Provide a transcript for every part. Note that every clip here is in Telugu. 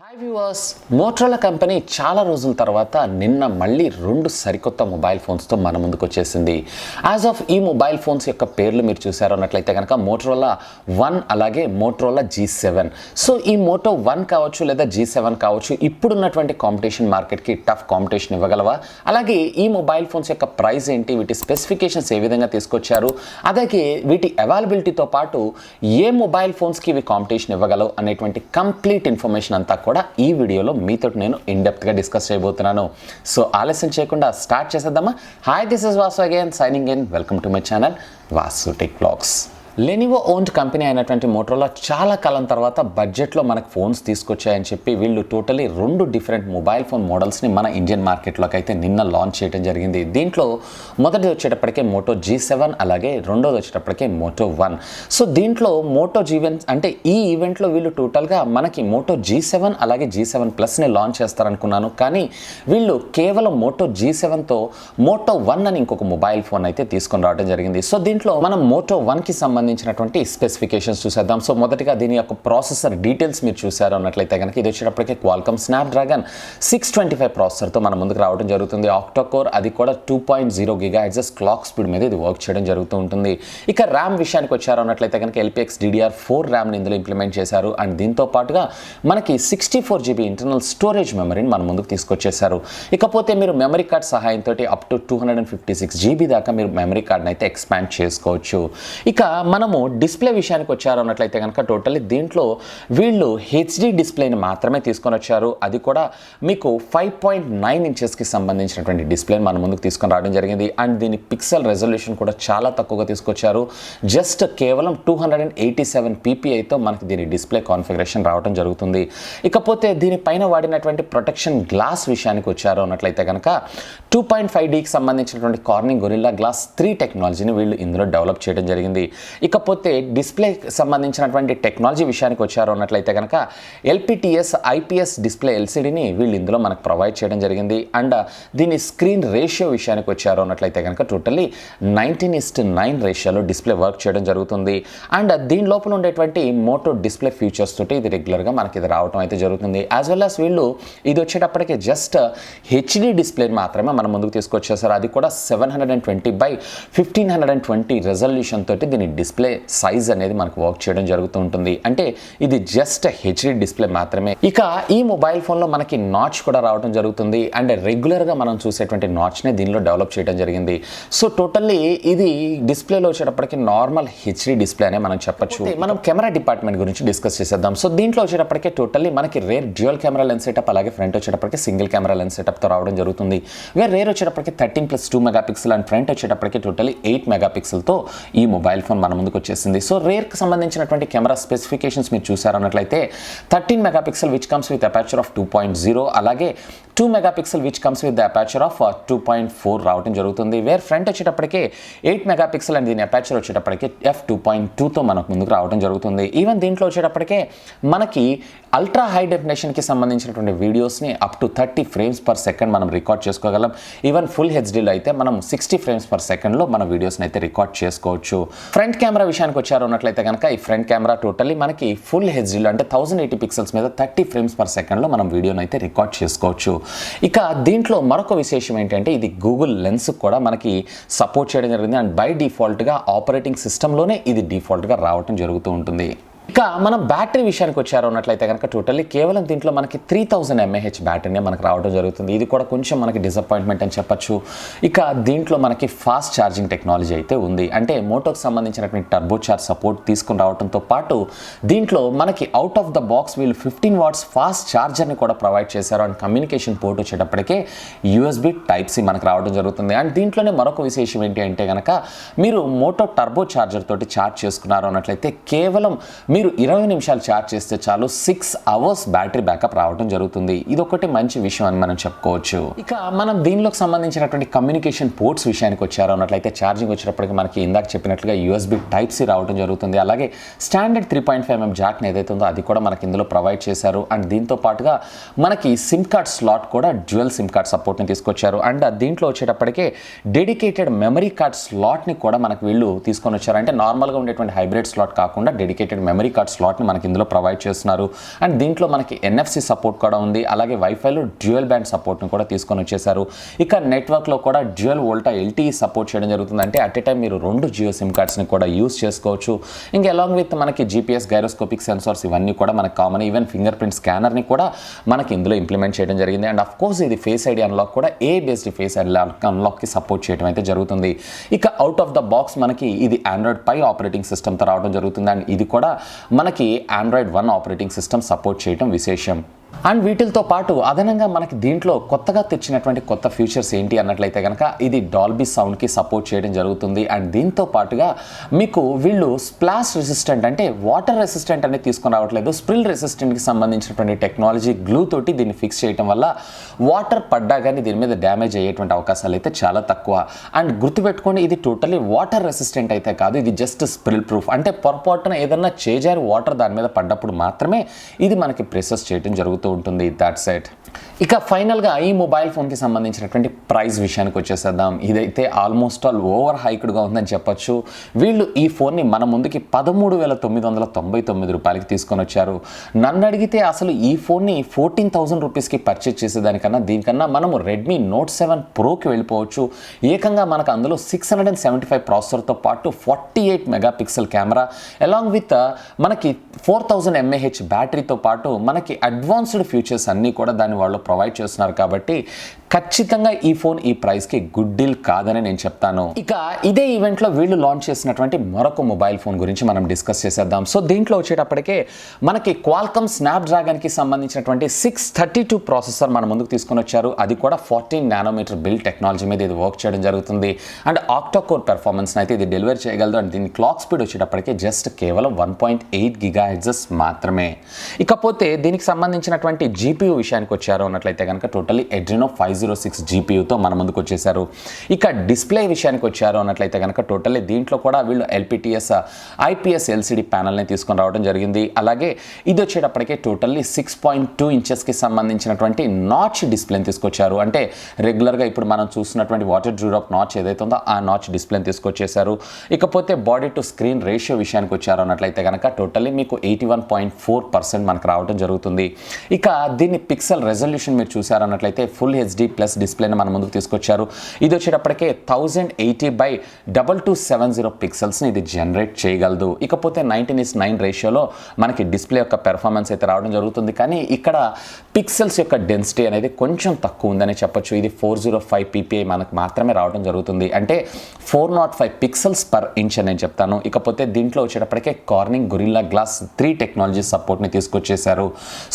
హాయ్ వ్యూవర్స్, మోటరోలా కంపెనీ చాలా రోజుల తర్వాత నిన్న మళ్ళీ 2 సరికొత్త మొబైల్ ఫోన్స్తో మన ముందుకు వచ్చేసింది. యాజ్ ఆఫ్ ఈ మొబైల్ ఫోన్స్ యొక్క పేర్లు మీరు చూసారు అన్నట్లయితే కనుక మోటరోలా 1 అలాగే మోటరోలా G7. సో ఈ మోటో 1 కావచ్చు లేదా G7 కావచ్చు, ఇప్పుడున్నటువంటి కాంపిటీషన్ మార్కెట్కి టఫ్ కాంపిటీషన్ ఇవ్వగలవా? అలాగే ఈ మొబైల్ ఫోన్స్ యొక్క ప్రైస్ ఏంటి, వీటి స్పెసిఫికేషన్స్ ఏ విధంగా తీసుకొచ్చారు, అలాగే వీటి అవైలబిలిటీతో పాటు ఏ మొబైల్ ఫోన్స్కి ఇవి కాంపిటీషన్ ఇవ్వగలవు అనేటువంటి కంప్లీట్ ఇన్ఫర్మేషన్ అంతా కూడా ఈ వీడియోలో మీతో నేను ఇన్డెప్త్గా డిస్కస్ చేయబోతున్నాను. సో ఆలస్యం చేయకుండా స్టార్ట్ చేసేద్దామా? Hi, this is Vasu again signing in. Welcome to my channel Vasu tech vlogs. Lenovo owned company అయినటువంటి మోటరోలా చాలా కాలం తర్వాత బడ్జెట్లో మనకు ఫోన్స్ తీసుకొచ్చాయని చెప్పి వీళ్ళు టోటలీ 2 డిఫరెంట్ మొబైల్ ఫోన్ మోడల్స్ని మన ఇండియన్ మార్కెట్లోకి అయితే నిన్న లాంచ్ చేయడం జరిగింది. దీంట్లో మొదటిది వచ్చేటప్పటికే మోటో G7, అలాగే రెండోది వచ్చేటప్పటికే మోటో 1. సో దీంట్లో మోటో G1 అంటే ఈ ఈవెంట్లో వీళ్ళు టోటల్గా మనకి మోటో G7 అలాగే G7 ప్లస్ని లాంచ్ చేస్తారనుకున్నాను, కానీ వీళ్ళు కేవలం మోటో G7తో మోటో 1 అని ఇంకొక మొబైల్ ఫోన్ అయితే తీసుకొని రావడం జరిగింది. సో దీంట్లో మనం మోటో 1కి సంబంధించినటువంటి స్పెసిఫికేషన్స్ చూసేద్దాం. సో మొదటిగా దీని యొక్క ప్రాసెసర్ డీటెయిల్స్ మీరు చూసారు అన్నట్లయితే కనుక ఇది వచ్చేటప్పటికే క్వాల్కమ్ స్నాప్డ్రాగన్ 625 ప్రాసెసర్తో మన ముందుకు రావడం జరుగుతుంది. ఆక్టా కోర్, అది కూడా 2.0 GHz క్లాక్ స్పీడ్ మీద ఇది వర్క్ చేయడం జరుగుతూ ఉంటుంది. ఇక ర్యామ్ విషయానికి వచ్చారు అన్నట్లయితే కనుక LPX DDR4 ర్యామ్ని ఇందులో ఇంప్లిమెంట్ చేశారు. అండ్ దీంతో పాటుగా మనకి 64 GB ఇంటర్నల్ స్టోరేజ్ మెమరీని మన ముందుకు తీసుకొచ్చేశారు. ఇకపోతే మీరు మెమరీ కార్డ్ సహాయంతో అప్ టు 256 GB దాకా మీరు మెమరీ కార్డ్ని అయితే ఎక్స్పాండ్ చేసుకోవచ్చు. ఇక మనము డిస్ప్లే విషయానికి వచ్చారు అన్నట్లయితే కనుక టోటల్లీ దీంట్లో వీళ్ళు HD డిస్ప్లేని మాత్రమే తీసుకొని వచ్చారు. అది కూడా మీకు 5.9 ఇంచెస్కి సంబంధించినటువంటి డిస్ప్లేని మన ముందుకు తీసుకొని రావడం జరిగింది. అండ్ దీని పిక్సెల్ రెజల్యూషన్ కూడా చాలా తక్కువగా తీసుకొచ్చారు. జస్ట్ కేవలం 287 PPIతో మనకి దీని డిస్ప్లే కాన్ఫిగరేషన్ రావడం జరుగుతుంది. ఇకపోతే దీనిపైన వాడినటువంటి ప్రొటెక్షన్ గ్లాస్ విషయానికి వచ్చారు అన్నట్లయితే కనుక 2.5Dకి సంబంధించినటువంటి కార్నింగ్ గొరిల్లా గ్లాస్ 3 టెక్నాలజీని వీళ్ళు ఇందులో డెవలప్ చేయడం జరిగింది. ఇకపోతే డిస్ప్లేకి సంబంధించినటువంటి టెక్నాలజీ విషయానికి వచ్చారు అన్నట్లయితే కనుక LPTS IPS డిస్ప్లే LCDని వీళ్ళు ఇందులో మనకు ప్రొవైడ్ చేయడం జరిగింది. అండ్ దీని స్క్రీన్ రేషియో విషయానికి వచ్చారు అన్నట్లయితే కనుక టోటల్లీ 19:9 రేషియోలో డిస్ప్లే వర్క్ చేయడం జరుగుతుంది. అండ్ దీని లోపల ఉండేటువంటి మోటో డిస్ప్లే ఫీచర్స్ తోటి ఇది రెగ్యులర్గా మనకి ఇది రావడం అయితే జరుగుతుంది. యాజ్ వెల్ యాజ్ వీళ్ళు ఇది వచ్చేటప్పటికి జస్ట్ HD డిస్ప్లేని మాత్రమే మన ముందుకు తీసుకొచ్చేసారు. అది కూడా 720x1520 రెజల్యూషన్ తోటి దీని డిస్ప్లే సైజ్ అనేది మనకు వర్క్ చేయడం జరుగుతూ ఉంటుంది. అంటే ఇది జస్ట్ HD డిస్ప్లే మాత్రమే. ఇక ఈ మొబైల్ ఫోన్లో మనకి నాచ్ కూడా రావడం జరుగుతుంది. అండ్ రెగ్యులర్గా మనం చూసేటువంటి నాచ్నే దీనిలో డెవలప్ చేయడం జరిగింది. సో టోటల్లీ ఇది డిస్ప్లేలో వచ్చేటప్పటికి నార్మల్ HD డిస్ప్లే అనే మనం చెప్పొచ్చు. మనం కెమెరా డిపార్ట్మెంట్ గురించి డిస్కస్ చేసేద్దాం. సో దీంట్లో వచ్చేటప్పటికి టోటల్లీ మనకి rare dual camera lens setup, అలాగే ఫ్రంట్ వచ్చేటప్పటికి సింగిల్ కెమెరా లెన్స్ సెటప్తో రావడం జరుగుతుంది. వేరే రేర్ వచ్చేటప్పటికి 13+2 మెగాపిక్సెల్ అండ్ ఫ్రంట్ వచ్చేటప్పటికి టోటలీ 8 మెగాపిక్సెల్తో ఈ మొబైల్ ఫోన్ మన ముందుకు వచ్చేసింది. సో రేర్కి సంబంధించినటువంటి కెమెరా స్పెసిఫికేషన్స్ మీరు చూసారన్నట్లయితే 13 megapixel which comes with aperture of 2.0, అలాగే 2 megapixel which comes with the aperture of 2.4 రావడం జరుగుతుంది. వేర్ ఫ్రంట్ వచ్చేటప్పటికే 8 మెగాపిక్సెల్ అండ్ దీని అపర్చర్ వచ్చేటప్పటికి f2.2తో మనకు ముందుకు రావడం జరుగుతుంది. ఈవెన్ దీంట్లో వచ్చేటప్పటికే మనకి అల్ట్రా హై డెఫినేషన్కి సంబంధించినటువంటి వీడియోస్ని up to 30 frames per second మనం రికార్డ్ చేసుకోగలం. ఈవెన్ ఫుల్ హెచ్డీలో అయితే మనం 60 ఫ్రేమ్స్ పర్ సెకండ్లో మన వీడియోస్ని అయితే రికార్డ్ చేసుకోవచ్చు. ఫ్రంట్ కెమెరా విషయానికి వచ్చారు అన్నట్లయితే కనుక ఈ ఫ్రంట్ కెమెరా టోటల్లీ మనకి ఫుల్ హెచ్డీలో అంటే 1080 పిక్సెల్స్ మీద 30 ఫ్రేమ్స్ పర్ సెకండ్లో మనం వీడియోని అయితే రికార్డ్ చేసుకోవచ్చు. ఇక దీంట్లో మరొక విశేషం ఏంటంటే ఇది గూగుల్ లెన్స్ కూడా మనకి సపోర్ట్ చేయడం జరిగింది. అండ్ బై డిఫాల్ట్గా ఆపరేటింగ్ సిస్టంలోనే ఇది డిఫాల్ట్గా రావడం జరుగుతూ ఉంటుంది. ఇక మనం బ్యాటరీ విషయానికి వచ్చారు అన్నట్లయితే కనుక టోటల్లీ కేవలం దీంట్లో మనకి 3000 mAh బ్యాటరీనే మనకు రావడం జరుగుతుంది. ఇది కూడా కొంచెం మనకి డిసప్పాయింట్మెంట్ అని చెప్పొచ్చు. ఇక దీంట్లో మనకి ఫాస్ట్ ఛార్జింగ్ టెక్నాలజీ అయితే ఉంది. అంటే మోటోకి సంబంధించినటువంటి టర్బో చార్జ్ సపోర్ట్ తీసుకుని రావడంతో పాటు దీంట్లో మనకి అవుట్ ఆఫ్ ద బాక్స్ వీళ్ళు 15 వాట్స్ ఫాస్ట్ ఛార్జర్ని కూడా ప్రొవైడ్ చేశారు. అండ్ కమ్యూనికేషన్ పోర్ట్ వచ్చేటప్పటికే USB Type-C మనకు రావడం జరుగుతుంది. అండ్ దీంట్లోనే మరొక విశేషం ఏంటి అంటే కనుక మీరు మోటో టర్బో ఛార్జర్ తోటి ఛార్జ్ చేసుకున్నారు అన్నట్లయితే కేవలం మీరు 20 నిమిషాలు ఛార్జ్ చేస్తే చాలు 6 అవర్స్ బ్యాటరీ బ్యాకప్ రావడం జరుగుతుంది. ఇది ఒకటి మంచి విషయం అని మనం చెప్పుకోవచ్చు. ఇక మనం దీనిలోకి సంబంధించినటువంటి కమ్యూనికేషన్ పోర్ట్స్ విషయానికి వచ్చారు అన్నట్లయితే ఛార్జింగ్ వచ్చేటప్పటికి మనకి ఇందాక చెప్పినట్లుగా USB Type-C రావడం జరుగుతుంది. అలాగే స్టాండర్డ్ 3.5mm జాక్ని ఏదైతే ఉందో అది కూడా మనకి ఇందులో ప్రొవైడ్ చేశారు. అండ్ దీంతో పాటుగా మనకి సిమ్ కార్డ్ స్లాట్ కూడా డ్యూయల్ సిమ్ కార్డ్ సపోర్ట్ని తీసుకొచ్చారు. అండ్ దీంట్లో వచ్చేటప్పటికే డెడికేటెడ్ మెమరీ కార్డ్ స్లాట్ని కూడా మనకు వీళ్ళు తీసుకొని వచ్చారు. అంటే నార్మల్గా ఉండేటువంటి హైబ్రిడ్ స్లాట్ కాకుండా డెడికేటెడ్ మెమరీ మెమరీ కార్డ్ స్లాట్ని మనకి ఇందులో ప్రొవైడ్ చేస్తున్నారు. అండ్ దీంట్లో మనకి ఎన్ఎఫ్సి సపోర్ట్ కూడా ఉంది. అలాగే వైఫైలో డ్యూయల్ బ్యాండ్ సపోర్ట్ని కూడా తీసుకొని వచ్చేసారు. ఇక నెట్వర్క్లో కూడా డ్యూయల్ వోల్టా ఎల్టీఈ సపోర్ట్ చేయడం జరుగుతుంది. అంటే అట్ ఏ టైం మీరు 2 జియో సిమ్ కార్డ్స్ని కూడా యూస్ చేసుకోవచ్చు. ఇంకా అలాంగ్ విత్ మనకి జీపీఎస్ గైరోస్కోపిక్ సెన్సార్స్ ఇవన్నీ కూడా మనకు కామన్. ఈవెన్ ఫింగర్ ప్రింట్ స్కానర్ని కూడా మనకి ఇందులో ఇంప్లిమెంట్ చేయడం జరిగింది. అండ్ ఆఫ్ కోర్స్ ఇది ఫేస్ ఐడి అన్లాక్ కూడా బేస్డ్ ఫేస్ అన్లాక్కి సపోర్ట్ చేయడం అయితే జరుగుతుంది. ఇక అవుట్ ఆఫ్ ద బాక్స్ మనకి ఇది ఆండ్రాయిడ్ పై ఆపరేటింగ్ సిస్టమ్తో రావడం జరుగుతుంది. అండ్ ఇది కూడా మనకి ఆండ్రాయిడ్ 1 ఆపరేటింగ్ సిస్టమ్ సపోర్ట్ చేయడం విశేషం. అండ్ వీటితో పాటు అదనంగా మనకి దీంట్లో కొత్తగా తెచ్చినటువంటి కొత్త ఫీచర్స్ ఏంటి అన్నట్లయితే కనుక ఇది డాల్బీ సౌండ్కి సపోర్ట్ చేయడం జరుగుతుంది. అండ్ దీంతో పాటుగా మీకు వీళ్ళు స్ప్లాష్ రెసిస్టెంట్ అంటే వాటర్ రెసిస్టెంట్ అనేది తీసుకొని రావట్లేదు, స్ప్రిల్ రెసిస్టెంట్కి సంబంధించినటువంటి టెక్నాలజీ గ్లూ తోటి దీన్ని ఫిక్స్ చేయడం వల్ల వాటర్ పడ్డా కానీ దీని మీద డ్యామేజ్ అయ్యేటువంటి అవకాశాలు అయితే చాలా తక్కువ. అండ్ గుర్తుపెట్టుకోండి, ఇది టోటలీ వాటర్ రెసిస్టెంట్ అయితే కాదు, ఇది జస్ట్ స్ప్రిల్ ప్రూఫ్. అంటే పొరపాటున ఏదన్నా చేజారి వాటర్ దాని మీద పడ్డప్పుడు మాత్రమే ఇది మనకి ప్రెసెస్ చేయడం జరుగుతుంది ఉంటుంది. That's it. ఇక ఫైనల్గా ఈ మొబైల్ ఫోన్కి సంబంధించినటువంటి ప్రైస్ విషయానికి వచ్చేసేద్దాం. ఇదైతే ఆల్మోస్ట్ ఆల్ ఓవర్ హైక్డ్గా ఉందని చెప్పొచ్చు. వీళ్ళు ఈ ఫోన్ని మన ముందుకి 13,999 రూపాయలకి తీసుకొని వచ్చారు. నన్ను అడిగితే అసలు ఈ ఫోన్ని 14,000 రూపీస్కి పర్చేజ్ చేసేదానికన్నా దీనికన్నా మనము రెడ్మీ నోట్ 7 ప్రోకి వెళ్ళిపోవచ్చు. ఏకంగా మనకు అందులో 675 ప్రాసెసర్తో పాటు 48 మెగాపిక్సెల్ కెమెరా అలాంగ్ విత్ మనకి 4000 mAh బ్యాటరీతో పాటు మనకి అడ్వాన్స్డ్ ఫీచర్స్ అన్నీ కూడా దాన్ని వాళ్ళు ప్రొవైడ్ చేస్తున్నారు. కాబట్టి ఖచ్చితంగా ఈ ఫోన్ ఈ ప్రైస్కి గుడ్ డీల్ కాదని నేను చెప్తాను. ఇక ఇదే ఈవెంట్లో వీళ్ళు లాంచ్ చేసినటువంటి మరొక మొబైల్ ఫోన్ గురించి మనం డిస్కస్ చేసేద్దాం. సో దీంట్లో వచ్చేటప్పటికే మనకి క్వాల్కమ్ స్నాప్డ్రాగన్కి సంబంధించినటువంటి 632 ప్రాసెసర్ మన ముందుకు తీసుకొని వచ్చారు. అది కూడా 14 నానోమీటర్ బిల్డ్ టెక్నాలజీ మీద ఇది వర్క్ చేయడం జరుగుతుంది. అండ్ ఆక్టా కోర్ పెర్ఫార్మెన్స్ అయితే ఇది డెలివర్ చేయగలదు. అండ్ దీని క్లాక్ స్పీడ్ వచ్చేటప్పటికే జస్ట్ కేవలం 1.8 GHz మాత్రమే. ఇకపోతే దీనికి సంబంధించినటువంటి జీపీయూ విషయానికి వచ్చారు అన్నట్లయితే కనుక టోటల్లీ ఎడ్రినో 506 జీపీయూతో మన ముందుకు వచ్చేసారు. ఇక డిస్ప్లే విషయానికి వచ్చారు అన్నట్లయితే కనుక టోటల్లీ దీంట్లో కూడా వీళ్ళు ఎల్పిటిఎస్ ఐపీఎస్ ఎల్సిడి ప్యానల్ని తీసుకొని రావడం జరిగింది. అలాగే ఇది వచ్చేటప్పటికే టోటల్లీ 6.2 ఇంచెస్కి సంబంధించినటువంటి నాచ్ డిస్ప్లేని తీసుకొచ్చారు. అంటే రెగ్యులర్గా ఇప్పుడు మనం చూస్తున్నటువంటి వాటర్ డ్యూరప్ నాచ్ ఏదైతే ఉందో ఆ నాచ్ డిస్ప్లేని తీసుకొచ్చేసారు. ఇకపోతే బాడీ టు స్క్రీన్ రేషియో విషయానికి వచ్చారు అన్నట్లయితే కనుక టోటల్లీ మీకు 81.4% మనకు రావడం జరుగుతుంది. ఇక దీన్ని పిక్సెల్ రెజల్యూషన్ మీరు చూసారన్నట్లయితే ఫుల్ హెచ్డి ప్లస్ డిస్ప్లేని మన ముందుకు తీసుకొచ్చారు. ఇది వచ్చేటప్పటికే 1080x2270 పిక్సెల్స్ని ఇది జనరేట్ చేయగలదు. ఇకపోతే 19:9 రేషియోలో మనకి డిస్ప్లే యొక్క పెర్ఫార్మెన్స్ అయితే రావడం జరుగుతుంది. కానీ ఇక్కడ పిక్సెల్స్ యొక్క డెన్సిటీ అనేది కొంచెం తక్కువ ఉందని చెప్పొచ్చు. ఇది 405 ppi మనకు మాత్రమే రావడం జరుగుతుంది. అంటే 405 పిక్సెల్స్ పర్ ఇంచ్ అని నేను చెప్తాను. ఇకపోతే దీంట్లో వచ్చేటప్పటికే కార్నింగ్ గొరిల్లా గ్లాస్ 3 టెక్నాలజీ సపోర్ట్ని తీసుకొచ్చేసారు.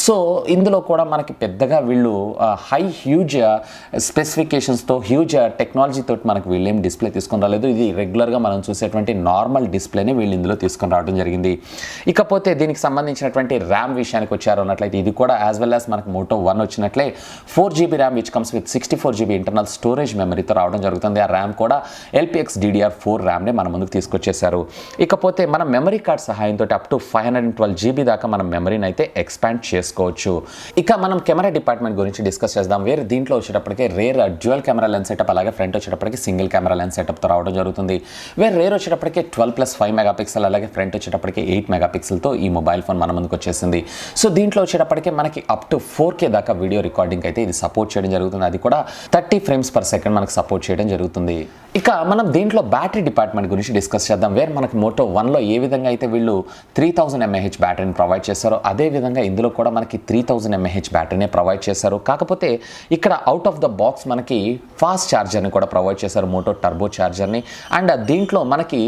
సో ఇందులో కూడా మనకి పెద్దగా వీళ్ళు హ్యూజ్ స్పెసిఫికేషన్స్తో హ్యూజ్ టెక్నాలజీతో మనకు వీళ్ళేం డిస్ప్లే తీసుకొని రాలేదు. ఇది రెగ్యులర్గా మనం చూసేటువంటి నార్మల్ డిస్ప్లేని వీళ్ళు ఇందులో తీసుకొని రావడం జరిగింది. ఇకపోతే దీనికి సంబంధించినటువంటి ర్యామ్ విషయానికి వచ్చారు అన్నట్లయితే ఇది కూడా యాజ్ వెల్ యాజ్ మనకు మోటో 1 వచ్చినట్లే 4GB RAM which comes with 64GB internal storage మెమరీతో రావడం జరుగుతుంది. ఆ ర్యామ్ కూడా LPX DDR4 ర్యామ్ని మన ముందుకు తీసుకొచ్చేసారు. ఇకపోతే మన మెమరీ కార్డ్ సహాయంతో అప్ టు 512GB దాకా మనం మెమరీని అయితే ఎక్స్పాండ్ చేసుకోవచ్చు. ఇక మనం కెమెరా డిపార్ట్మెంట్ గురించి డిస్కస్ చేద్దాం. వేరే దీంట్లో వచ్చేటప్పటికే rear dual camera lens setup, అలాగే ఫ్రంట్ వచ్చేటప్పటికి సింగిల్ కెమెరా లెన్స్ సెటప్తో రావడం జరుగుతుంది. వేరే రేర్ వచ్చేటప్పటికి 12+5 మెగాపిక్సెల్, అలాగే ఫ్రంట్ వచ్చేటప్పటికి 8 మెగాపిక్సెల్తో ఈ మొబైల్ ఫోన్ మన ముందుకు వచ్చేసింది. సో దీంట్లో వచ్చేటప్పటికి మనకి అప్ టు 4K దాకా వీడియో రికార్డింగ్ అయితే ఇది సపోర్ట్ చేయడం జరుగుతుంది. అది కూడా 30 frames per second మనకు సపోర్ట్ చేయడం జరుగుతుంది. ఇక మనం దీంట్లో బ్యాటరీ డిపార్ట్మెంట్ గురించి డిస్కస్ చేద్దాం. వేరే మనకి మోటో 1లో ఏ విధంగా అయితే వీళ్ళు 3000 mAh బ్యాటరీని ప్రొవైడ్ చేశారో అదే విధంగా ఇందులో కూడా మనకి 3000 mAh బ్యాటరీని ప్రొవైడ్ చేశారు. కాకపోతే ఇక్కడ అవుట్ ఆఫ్ ద బాక్స్ మనకి ఫాస్ట్ ఛార్జర్ని కూడా ప్రొవైడ్ చేశారు, మోటో టర్బో ఛార్జర్ని. అండ్ దీంట్లో మనకి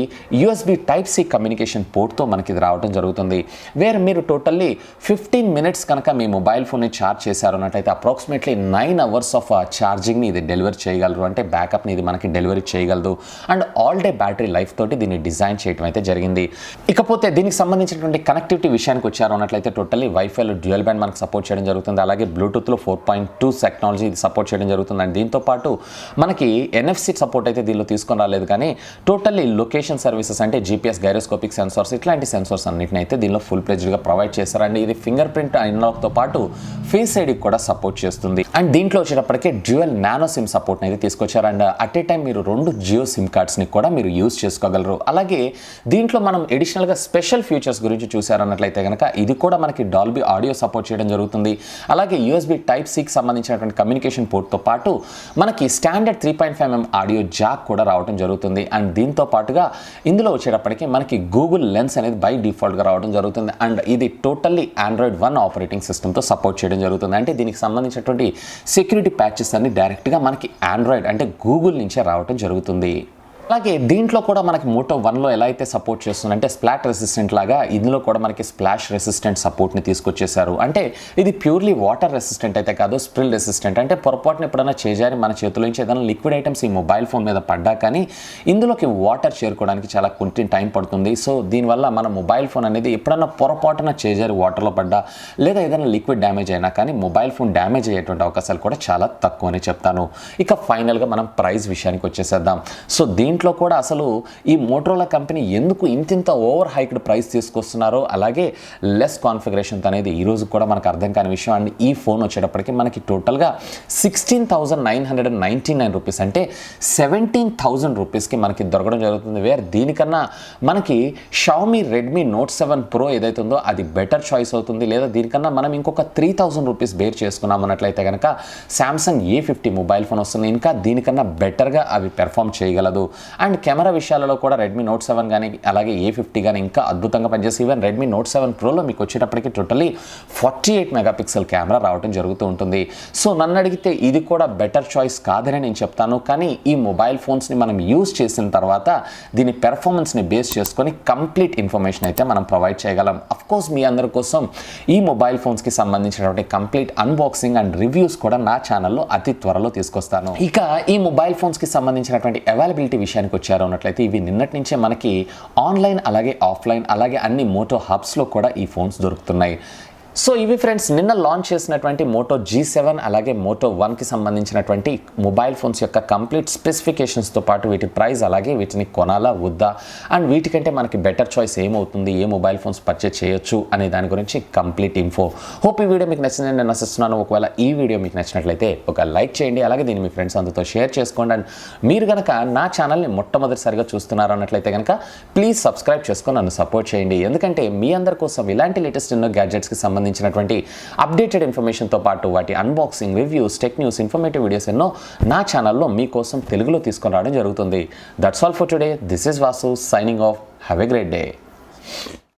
USB Type-C కమ్యూనికేషన్ పోర్ట్తో మనకి ఇది రావడం జరుగుతుంది. వేరే మీరు టోటల్లీ 15 minutes కనుక మీ మొబైల్ ఫోన్ని ఛార్జ్ చేశారు అన్నట్టయితే అప్రాక్సిమేట్లీ 9 hours ఆఫ్ ఛార్జింగ్ని ఇది డెలివరీ చేయగలరు. అంటే బ్యాకప్ని ఇది మనకి డెలివరీ చేయగలదు. And all day battery life తోటి దీన్ని డిజైన్ చేయడం అయితే జరిగింది. ఇకపోతే దీనికి సంబంధించినటువంటి కనెక్టివిటీ విషయానికి వచ్చారు అన్నట్లయితే టోటల్లీ వైఫైలో డ్యూయల్ బ్యాండ్ మనకు సపోర్ట్ చేయడం జరుగుతుంది. అలాగే బ్లూటూత్లో 4.2 టెక్నాలజీ ఇది సపోర్ట్ సపోర్ట్ చేయడం జరుగుతుంది. అండ్ దీంతో పాటు మనకి NFC సపోర్ట్ అయితే దీనిలో తీసుకొని రాలేదు, కానీ టోటల్లీ లొకేషన్ సర్వీసెస్ అంటే GPS, గైరోస్కోపిక్ సెన్సార్స్ ఇట్లాంటి సెన్సార్స్ అన్నిటిని అయితే దీనిలో ఫుల్ ప్లెజ్డ్గా ప్రొవైడ్ చేస్తారండి. ఇది ఫింగర్ ప్రింట్ అన్లాక్తో పాటు ఫేస్ ఐడి కూడా సపోర్ట్ చేస్తుంది. అండ్ దీంట్లో వచ్చేటప్పటికే డ్యూయల్ నానో సిమ్ సపోర్ట్ అయితే తీసుకొచ్చారు. అండ్ అట్ ఏ టైం మీరు 2 జియో సిమ్ కార్డ్స్ని కూడా మీరు యూజ్ చేసుకోగలరు. అలాగే దీంట్లో మనం ఎడిషనల్గా స్పెషల్ ఫీచర్స్ గురించి చూసారన్నట్లయితే కనుక ఇది కూడా మనకి డాల్బీ ఆడియో సపోర్ట్ చేయడం జరుగుతుంది. అలాగే USB Type-Cకి సంబంధించినటువంటి కమ్యూనికేషన్ పోర్ట్తో పాటు మనకి స్టాండర్డ్ 3.5mm ఆడియో జాక్ కూడా రావడం జరుగుతుంది. అండ్ దీంతో పాటుగా ఇందులో వచ్చేటప్పటికి మనకి గూగుల్ లెన్స్ అనేది బై డిఫాల్ట్గా రావడం జరుగుతుంది. అండ్ ఇది టోటల్లీ Android 1 ఆపరేటింగ్ సిస్టమ్తో సపోర్ట్ చేయడం జరుగుతుంది. అంటే దీనికి సంబంధించినటువంటి సెక్యూరిటీ ప్యాచెస్ అన్ని డైరెక్ట్గా మనకి ఆండ్రాయిడ్ అంటే గూగుల్ నుంచే రావడం జరుగుతుంది. అలాగే దీంట్లో కూడా మనకి Moto 1లో ఎలా అయితే సపోర్ట్ చేస్తుందంటే స్ప్లాట్ రెసిస్టెంట్ లాగా ఇందులో కూడా మనకి స్ప్లాష్ రెసిస్టెంట్ సపోర్ట్ని తీసుకొచ్చేసారు. అంటే ఇది ప్యూర్లీ వాటర్ రెసిస్టెంట్ అయితే కాదు, స్ప్రిల్ రెసిస్టెంట్. అంటే పొరపాటున ఎప్పుడైనా చేజారి మన చేతిలో నుంచి ఏదైనా లిక్విడ్ ఐటమ్స్ ఈ మొబైల్ ఫోన్ మీద పడ్డా కానీ ఇందులోకి వాటర్ చేరుకోవడానికి చాలా కొంచెం టైం పడుతుంది. సో దీనివల్ల మన మొబైల్ ఫోన్ అనేది ఎప్పుడైనా పొరపాటున చేజారి వాటర్లో పడ్డా లేదా ఏదైనా లిక్విడ్ డ్యామేజ్ అయినా కానీ మొబైల్ ఫోన్ డ్యామేజ్ అయ్యేటువంటి అవకాశాలు కూడా చాలా తక్కువ అని చెప్తాను. ఇక ఫైనల్గా మనం ప్రైస్ విషయానికి వచ్చేసేద్దాం. సో దీంట్లో కూడా అసలు ఈ మోటరోలా కంపెనీ ఎందుకు ఇంత ఓవర్ హైక్డ్ ప్రైస్ తీసుకొస్తున్నారో అలాగే లెస్ కాన్ఫిగరేషన్తో అనేది ఈరోజు కూడా మనకు అర్థం కాని విషయం. అండ్ ఈ ఫోన్ వచ్చేటప్పటికి మనకి టోటల్గా 16,999 రూపీస్ అంటే 17,000 రూపీస్కి మనకి దొరకడం జరుగుతుంది. వేర్ దీనికన్నా మనకి షామీ రెడ్మీ నోట్ 7 Pro ఏదైతే ఉందో అది బెటర్ చాయిస్ అవుతుంది. లేదా దీనికన్నా మనం ఇంకొక 3,000 రూపీస్ బేర్ చేసుకున్నాం అన్నట్లయితే కనుక Samsung A50 మొబైల్ ఫోన్ వస్తుంది. ఇంకా దీనికన్నా బెటర్గా అవి పెర్ఫామ్ చేయగలదు. అండ్ కెమెరా విషయాలలో కూడా రెడ్మీ నోట్ 7 కానీ అలాగే A50 కానీ ఇంకా అద్భుతంగా పనిచేసి ఈవెన్ రెడ్మీ నోట్ 7 Proలో మీకు వచ్చేటప్పటికి టోటల్లీ 48 మెగాపిక్సెల్ కెమెరా రావడం జరుగుతూ ఉంటుంది. సో నన్ను అడిగితే ఇది కూడా బెటర్ చాయిస్ కాదని నేను చెప్తాను. కానీ ఈ మొబైల్ ఫోన్స్ని మనం యూజ్ చేసిన తర్వాత దీని పెర్ఫార్మెన్స్ని బేస్ చేసుకొని కంప్లీట్ ఇన్ఫర్మేషన్ అయితే మనం ప్రొవైడ్ చేయగలం. అఫ్కోర్స్ మీ అందరి కోసం ఈ మొబైల్ ఫోన్స్కి సంబంధించినటువంటి కంప్లీట్ అన్బాక్సింగ్ అండ్ రివ్యూస్ కూడా నా ఛానల్లో అతి త్వరలో తీసుకొస్తాను. ఇక ఈ మొబైల్ ఫోన్స్కి సంబంధించినటువంటి అవైలబిలిటీ విషయానికి వచ్చారు అన్నట్లయితే ఇవి నిన్నటి నుంచే మనకి ఆన్లైన్ అలాగే ఆఫ్లైన్ అలాగే అన్ని మోటో హబ్స్లో కూడా ఈ ఫోన్స్ దొరుకుతున్నాయి. సో ఇవి ఫ్రెండ్స్ నిన్న లాంచ్ చేసినటువంటి Moto G7 అలాగే Moto 1కి సంబంధించినటువంటి మొబైల్ ఫోన్స్ యొక్క కంప్లీట్ స్పెసిఫికేషన్స్తో పాటు వీటి ప్రైస్ అలాగే వీటిని కొనాలా వద్దా అండ్ వీటికంటే మనకి బెటర్ చాయిస్ ఏమవుతుంది, ఏ మొబైల్ ఫోన్స్ పర్చేజ్ చేయొచ్చు అనే దాని గురించి కంప్లీట్ ఇన్ఫో. హోప్ ఈ వీడియో మీకు నచ్చిందని నేను ఆశిస్తున్నాను. ఒకవేళ ఈ వీడియో మీకు నచ్చినట్లయితే ఒక లైక్ చేయండి, అలాగే దీన్ని మీ ఫ్రెండ్స్ అందరితో షేర్ చేసుకోండి. అండ్ మీరు కనుక నా ఛానల్ని మొట్టమొదటిసారిగా చూస్తున్నారు అన్నట్లయితే కనుక ప్లీజ్ సబ్స్క్రైబ్ చేసుకొని నన్ను సపోర్ట్ చేయండి. ఎందుకంటే మీ అందరి కోసం ఇలాంటి లేటెస్ట్ ఎన్నో గ్యాడ్జెట్స్కి సంబంధించినటువంటి అప్డేటెడ్ ఇన్ఫర్మేషన్తో పాటు వాటి unboxing, reviews, tech news, informative videos ఎన్నో నా ఛానల్లో మీకోసం తెలుగులో తీసుకొని రావడం జరుగుతుంది. That's all for today. This is Vasu signing off. Have a great day.